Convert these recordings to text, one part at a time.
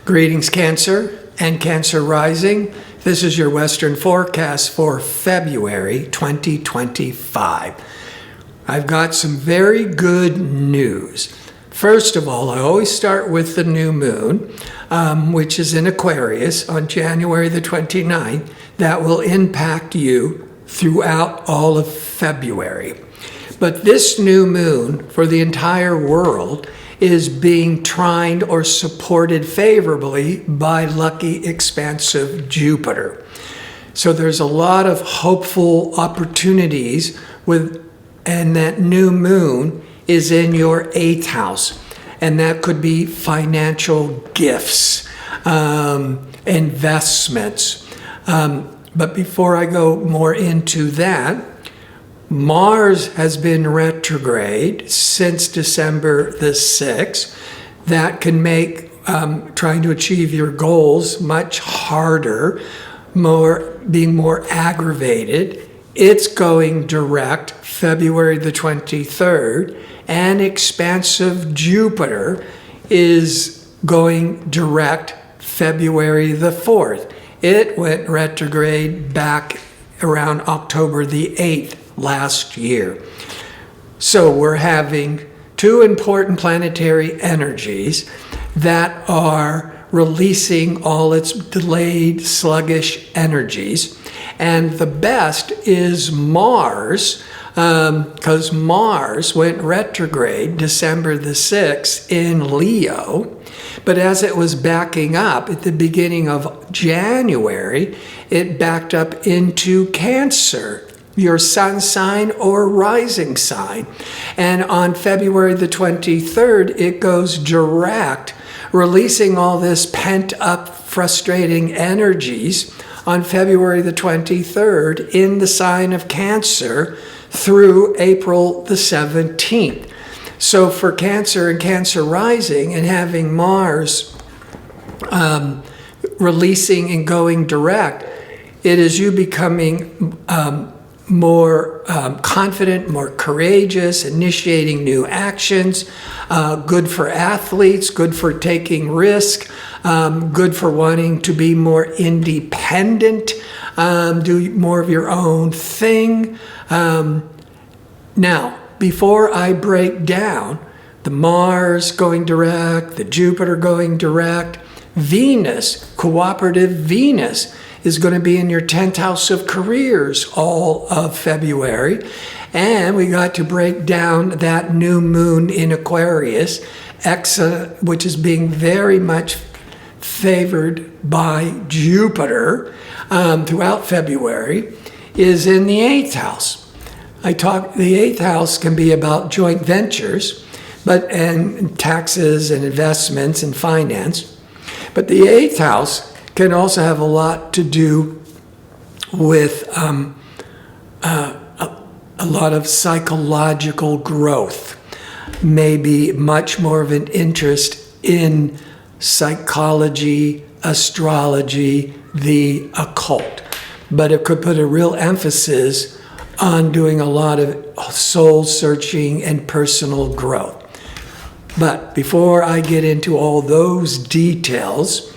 Greetings, Cancer and Cancer Rising. This is your Western forecast for February 2025. I've got some very good news. First of all, I always start with the new moon, which is in Aquarius on January the 29th. That will impact you throughout all of February. But this new moon for the entire world is being trined or supported favorably by lucky expansive Jupiter. So there's a lot of hopeful opportunities and that new moon is in your 8th house. And that could be financial gifts, investments. But before I go more into that, Mars has been retrograde since December the 6th. That can make trying to achieve your goals much harder, being more aggravated. It's going direct February the 23rd, and expansive Jupiter is going direct February the 4th. It went retrograde back around October the 8th. Last year. So we're having two important planetary energies that are releasing all its delayed, sluggish energies. And the best is Mars, because Mars went retrograde December the 6th in Leo. But as it was backing up at the beginning of January, it backed up into Cancer, your sun sign or rising sign. And on February the 23rd, it goes direct, releasing all this pent up, frustrating energies on February the 23rd in the sign of Cancer through April the 17th. So for Cancer and Cancer rising and having Mars releasing and going direct, it is you becoming more confident, more courageous, initiating new actions, good for athletes, good for taking risk, good for wanting to be more independent, do more of your own thing. Now, before I break down the Mars going direct, the Jupiter going direct, Venus, cooperative Venus, is going to be in your 10th house of careers all of February. And we got to break down that new moon in Aquarius, which is being very much favored by Jupiter throughout February, is in the 8th house. The 8th house can be about joint ventures, and taxes and investments and finance. But the 8th house can also have a lot to do with a lot of psychological growth, maybe much more of an interest in psychology, astrology, the occult. But it could put a real emphasis on doing a lot of soul searching and personal growth. But before I get into all those details,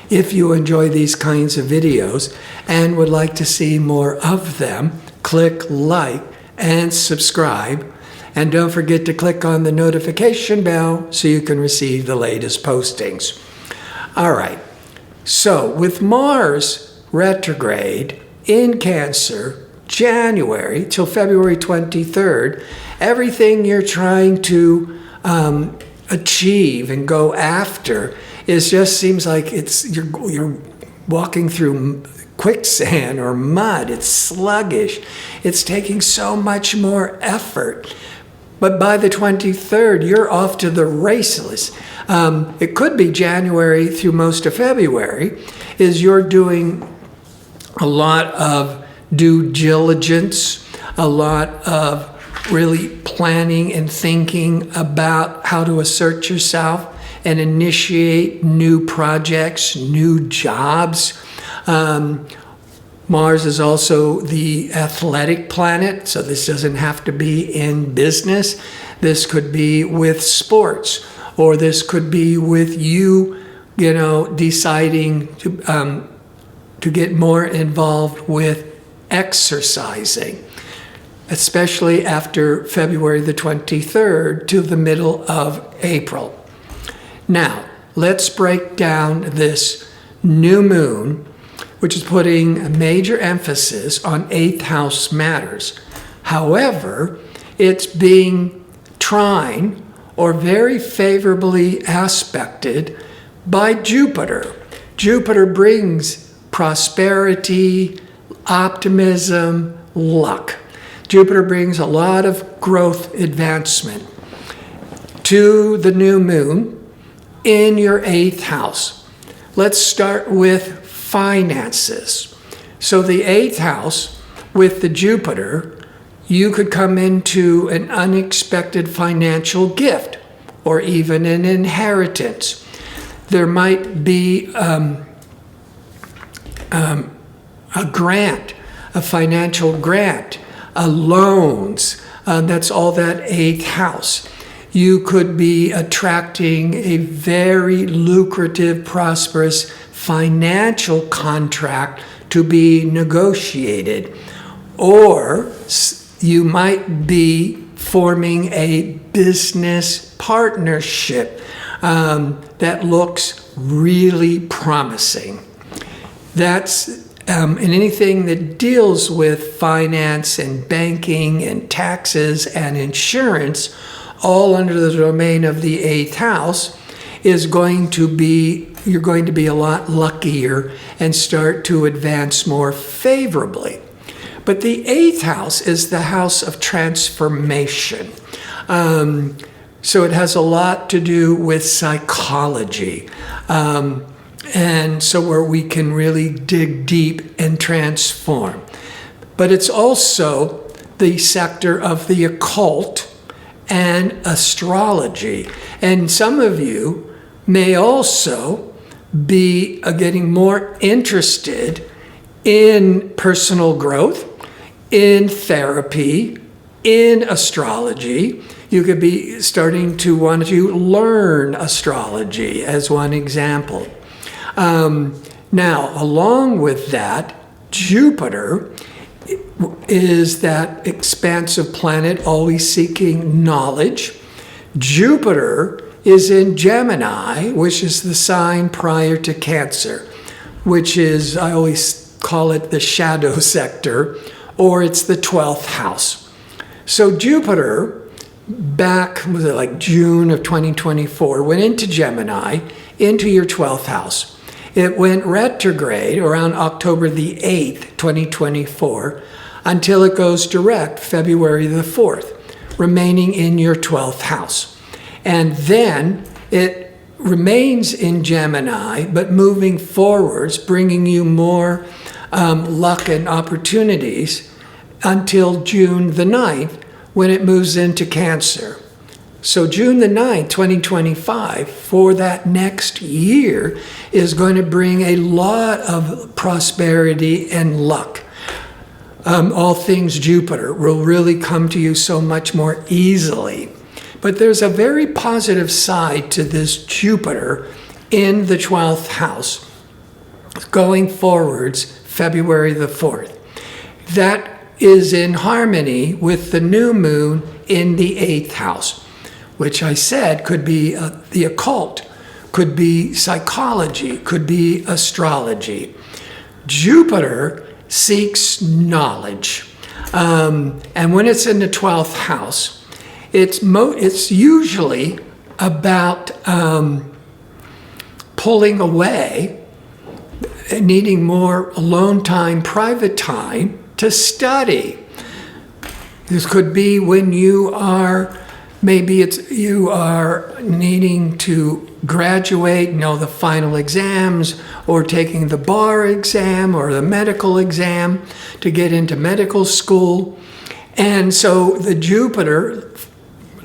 if you enjoy these kinds of videos and would like to see more of them, click like and subscribe. And don't forget to click on the notification bell so you can receive the latest postings. All right, so with Mars retrograde in Cancer, January till February 23rd, everything you're trying to achieve and go after just seems like you're walking through quicksand or mud. It's sluggish. It's taking so much more effort. But by the 23rd, you're off to the races. It could be January through most of February, is you're doing a lot of due diligence, a lot of really planning and thinking about how to assert yourself and initiate new projects, new jobs. Mars is also the athletic planet, so this doesn't have to be in business. This could be with sports, or this could be with you deciding to get more involved with exercising, especially after February the 23rd to the middle of April. Now, let's break down this new moon, which is putting a major emphasis on 8th house matters. However, it's being trine or very favorably aspected by Jupiter. Jupiter brings prosperity, optimism, luck. Jupiter brings a lot of growth advancement to the new moon in your 8th house. Let's start with finances. So the 8th house with the Jupiter, you could come into an unexpected financial gift or even an inheritance. There might be a grant, a financial grant, loans. That's all that 8th house. You could be attracting a very lucrative, prosperous financial contract to be negotiated. Or you might be forming a business partnership that looks really promising. That's in anything that deals with finance and banking and taxes and insurance, all under the domain of the 8th house, you're going to be a lot luckier and start to advance more favorably. But the 8th house is the house of transformation. So it has a lot to do with psychology. And so where we can really dig deep and transform. But it's also the sector of the occult and astrology. And some of you may also be getting more interested in personal growth, in therapy, in astrology. You could be starting to want to learn astrology as one example. Now, along with that, Jupiter is that expansive planet always seeking knowledge. Jupiter is in Gemini, which is the sign prior to Cancer, which is, I always call it the shadow sector, or it's the 12th house. So Jupiter, back, was it like June of 2024, went into Gemini, into your 12th house. It went retrograde around October the 8th, 2024, until it goes direct February the 4th, remaining in your 12th house. And then it remains in Gemini, but moving forwards, bringing you more luck and opportunities until June the 9th, when it moves into Cancer. So June the 9th, 2025, for that next year, is going to bring a lot of prosperity and luck. All things Jupiter will really come to you so much more easily. But there's a very positive side to this Jupiter in the 12th house, going forwards February the 4th. That is in harmony with the new moon in the 8th house, which I said could be the occult, could be psychology, could be astrology. Jupiter seeks knowledge. And when it's in the 12th house, it's usually about pulling away, needing more alone time, private time to study. This could be when you are needing to graduate, the final exams, or taking the bar exam or the medical exam to get into medical school. And so the Jupiter,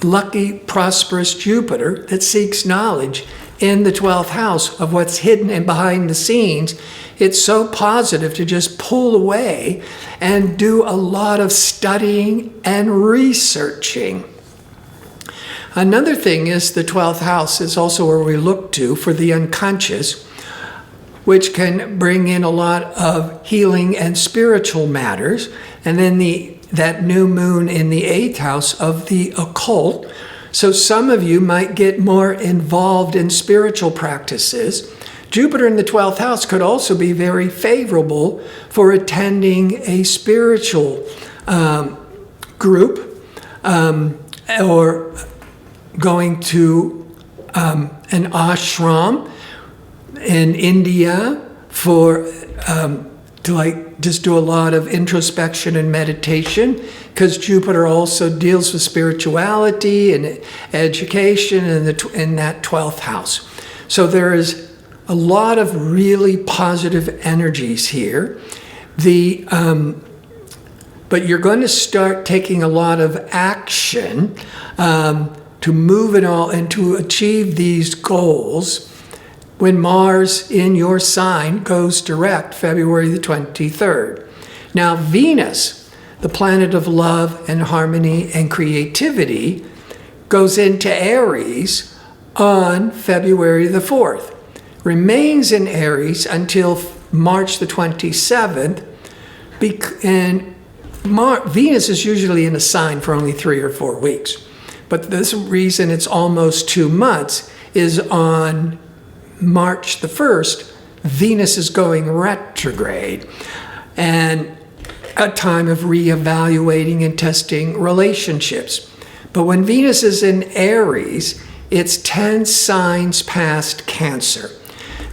lucky, prosperous Jupiter that seeks knowledge in the 12th house of what's hidden and behind the scenes, it's so positive to just pull away and do a lot of studying and researching. Another thing is the 12th house is also where we look to for the unconscious, which can bring in a lot of healing and spiritual matters. And then that new moon in the 8th house of the occult. So some of you might get more involved in spiritual practices. Jupiter in the 12th house could also be very favorable for attending a spiritual group or going to an ashram in India for to just do a lot of introspection and meditation, because Jupiter also deals with spirituality and education in that 12th house. So there is a lot of really positive energies here. But you're going to start taking a lot of action to move it all and to achieve these goals when Mars in your sign goes direct February the 23rd. Now Venus, the planet of love and harmony and creativity, goes into Aries on February the 4th. Remains in Aries until March the 27th, and Venus is usually in a sign for only 3 or 4 weeks. But this reason it's almost 2 months is on March the 1st, Venus is going retrograde, and a time of reevaluating and testing relationships. But when Venus is in Aries, it's 10 signs past Cancer.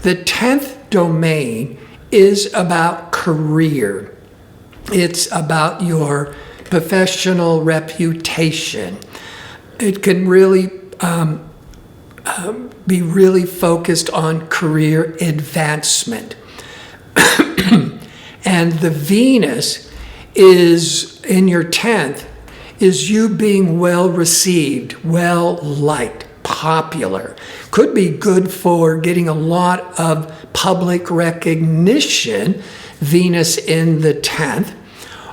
The 10th domain is about career. It's about your professional reputation. It can really be really focused on career advancement. And the Venus is in your 10th, is you being well received, well liked, popular. Could be good for getting a lot of public recognition, Venus in the 10th,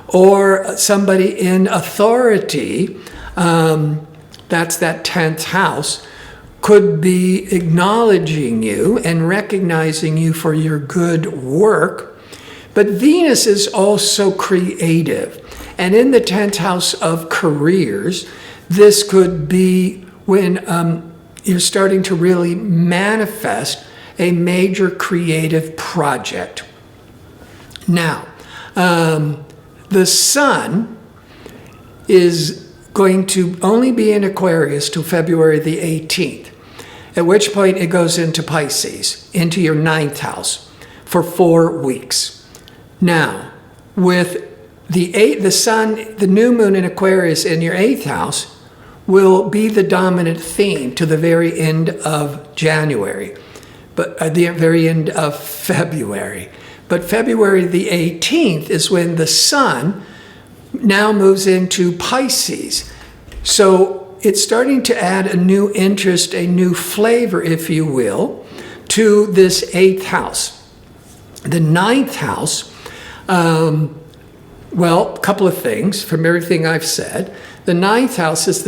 or somebody in authority, that's that 10th house, could be acknowledging you and recognizing you for your good work. But Venus is also creative. And in the 10th house of careers, this could be when you're starting to really manifest a major creative project. Now, the sun is going to only be in Aquarius till February the 18th, at which point it goes into Pisces, into your 9th house for 4 weeks. Now, with the sun, the new moon in Aquarius in your 8th house will be the dominant theme to the very end of January, but at the very end of February. But February the 18th is when the sun now moves into Pisces. So it's starting to add a new interest, a new flavor, if you will, to this 8th house. The 9th house, well, a couple of things from everything I've said. The 9th house is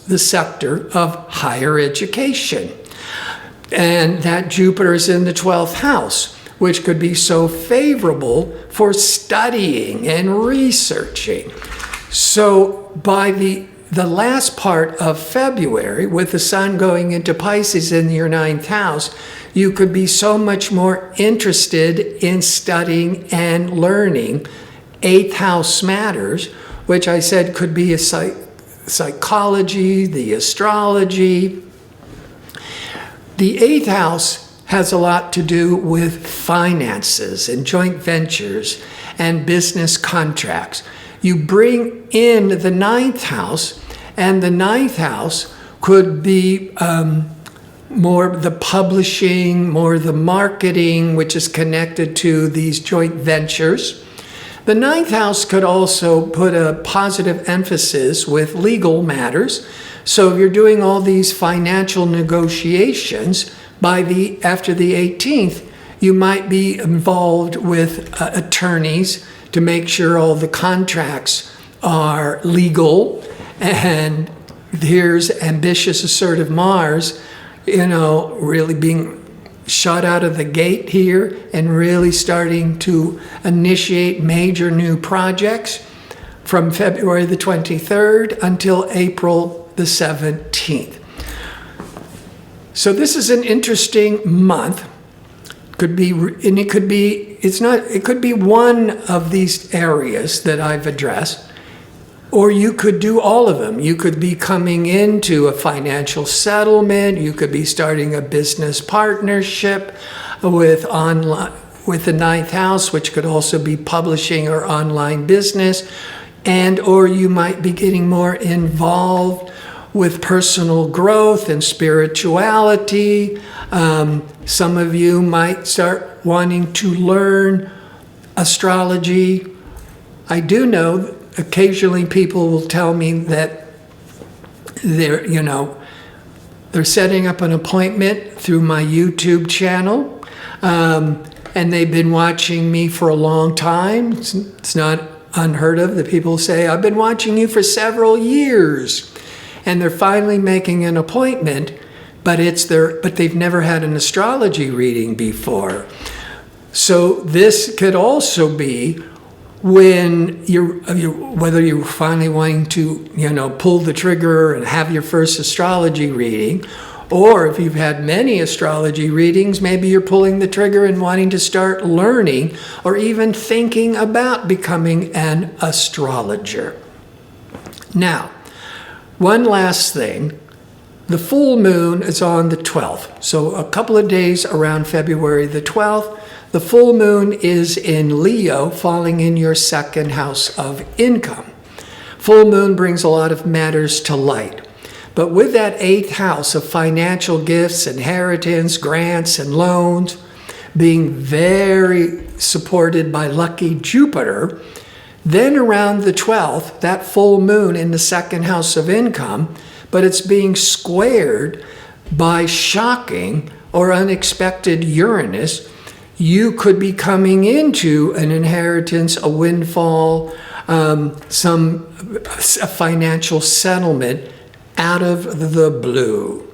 the sector of higher education. And that Jupiter is in the 12th house, which could be so favorable for studying and researching. So by the last part of February, with the sun going into Pisces in your 9th house, you could be so much more interested in studying and learning 8th house matters, which I said could be a psychology, the astrology. The 8th house has a lot to do with finances and joint ventures and business contracts. You bring in the 9th house, and the 9th house could be more the publishing, more the marketing, which is connected to these joint ventures. The 9th house could also put a positive emphasis with legal matters. So if you're doing all these financial negotiations, after the 18th, you might be involved with attorneys to make sure all the contracts are legal and Here's ambitious, assertive Mars, really being shot out of the gate here and really starting to initiate major new projects from February the 23rd until April the 17th. So this is an interesting month. It could be one of these areas that I've addressed, or you could do all of them. You could be coming into a financial settlement. You could be starting a business partnership with the ninth house, which could also be publishing or online business. Or you might be getting more involved with personal growth and spirituality. Some of you might start wanting to learn astrology. I do know occasionally people will tell me that they're setting up an appointment through my YouTube channel, and they've been watching me for a long time. It's not unheard of that people say, I've been watching you for several years, and they're finally making an appointment, but they've never had an astrology reading before. So this could also be when whether you're finally wanting to pull the trigger and have your first astrology reading, or if you've had many astrology readings, maybe you're pulling the trigger and wanting to start learning or even thinking about becoming an astrologer. Now, one last thing. The full moon is on the 12th. So a couple of days around February the 12th, the full moon is in Leo, falling in your second house of income. Full moon brings a lot of matters to light. But with that eighth house of financial gifts, inheritance, grants, and loans being very supported by lucky Jupiter, then around the 12th, that full moon in the second house of income, but it's being squared by shocking or unexpected Uranus, you could be coming into an inheritance, a windfall, a financial settlement out of the blue.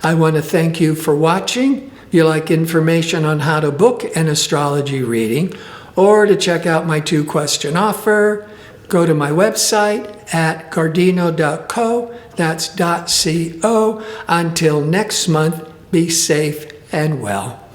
I want to thank you for watching. If you like information on how to book an astrology reading or to check out my 2-question offer, go to my website at gardino.co. That's .co. Until next month, be safe and well.